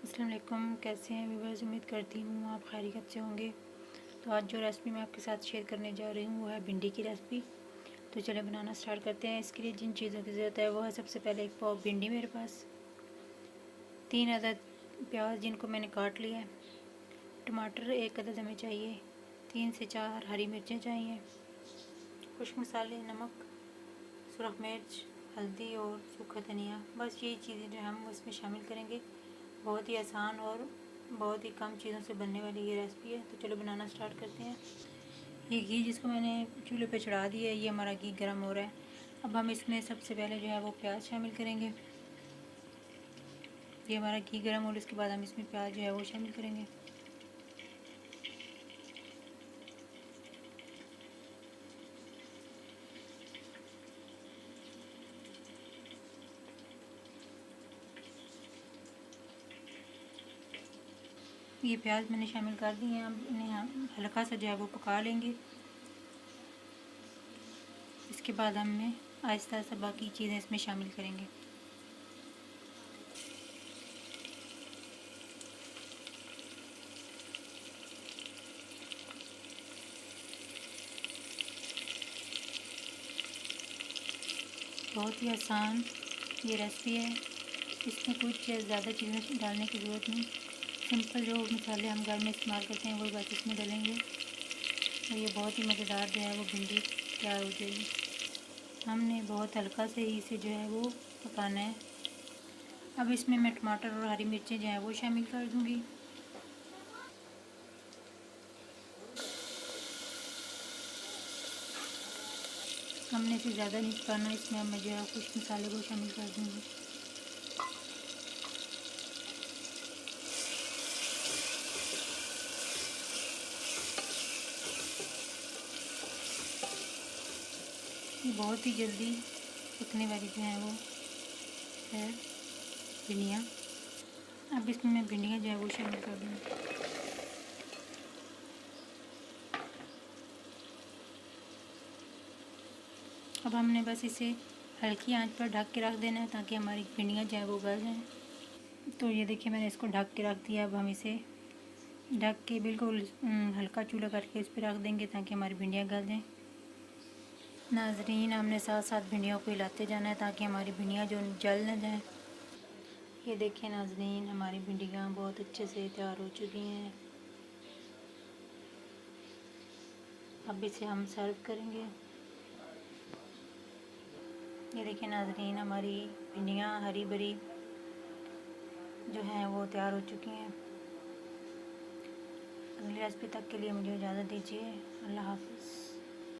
अस्सलाम वालेकुम, कैसे हैं व्यूअर्स। उम्मीद करती हूँ आप खैरियत से होंगे। तो आज जो रेसिपी मैं आपके साथ शेयर करने जा रही हूँ वो है भिंडी की रेसिपी। तो चलिए बनाना स्टार्ट करते हैं। इसके लिए जिन चीज़ों की ज़रूरत है वो है सबसे पहले 1 पाव भिंडी मेरे पास, 3 अदद प्याज जिनको मैंने काट लिया है, टमाटर 1 अदद हमें चाहिए, 3 से 4 हरी मिर्चें चाहिए, खुश्क मसाले, नमक, सुरख मिर्च, हल्दी और सूखा धनिया। बस यही चीज़ें जो हम उसमें शामिल करेंगे। बहुत ही आसान और बहुत ही कम चीज़ों से बनने वाली ये रेसिपी है। तो चलो बनाना स्टार्ट करते हैं। ये घी जिसको मैंने चूल्हे पे चढ़ा दिया है, ये हमारा घी गर्म हो रहा है। अब हम इसमें सबसे पहले जो है वो प्याज शामिल करेंगे। ये हमारा घी गर्म हो, उसके बाद हम इसमें प्याज जो है वो शामिल करेंगे। ये प्याज मैंने शामिल कर दिए हैं। अब इन्हें हम हल्का सा जो है वो पका लेंगे। इसके बाद हमने आहिस्ता आहिस्ता बाकी चीज़ें इसमें शामिल करेंगे। बहुत ही आसान ये रेसिपी है। इसमें कुछ ज़्यादा चीज़ें डालने की ज़रूरत नहीं। सिंपल जो मसाले हम घर में इस्तेमाल करते हैं वही बस इसमें डालेंगे और ये बहुत ही मज़ेदार जो है वो भिंडी तैयार हो जाएगी। हमने बहुत हल्का से ही इसे जो है वो पकाना है। अब इसमें मैं टमाटर और हरी मिर्चें जो है वो शामिल कर दूँगी। हमने इसे ज़्यादा नहीं पकाना, इसमें अब मैं जो है कुछ मसाले को शामिल कर दूँगी। ये बहुत ही जल्दी पकने वाली जो है वो है भिंडियाँ। अब इसमें मैं भिंडियाँ जो है वो शामिल कर दूँगी। अब हमने बस इसे हल्की आंच पर ढक के रख देना है ताकि हमारी भिंडियाँ जो है वो गल जाएँ। तो ये देखिए मैंने इसको ढक के रख दिया। अब हम इसे ढक के बिल्कुल हल्का चूल्हा करके इस पर रख देंगे ताकि हमारी भिंडियाँ गल जाएँ। नाजरीन, हमने साथ साथ भिंडियों को हिलाते जाना है ताकि हमारी भिंडियाँ जो जल न जाएँ। ये देखिए नाजरीन, हमारी भिंडियाँ बहुत अच्छे से तैयार हो चुकी हैं। अब इसे हम सर्व करेंगे। ये देखिए नाजरीन, हमारी भिंडियाँ हरी भरी जो हैं वो तैयार हो चुकी हैं। अगली रेसिपी तक के लिए मुझे इजाज़त दीजिए। अल्लाह हाफ़िज़।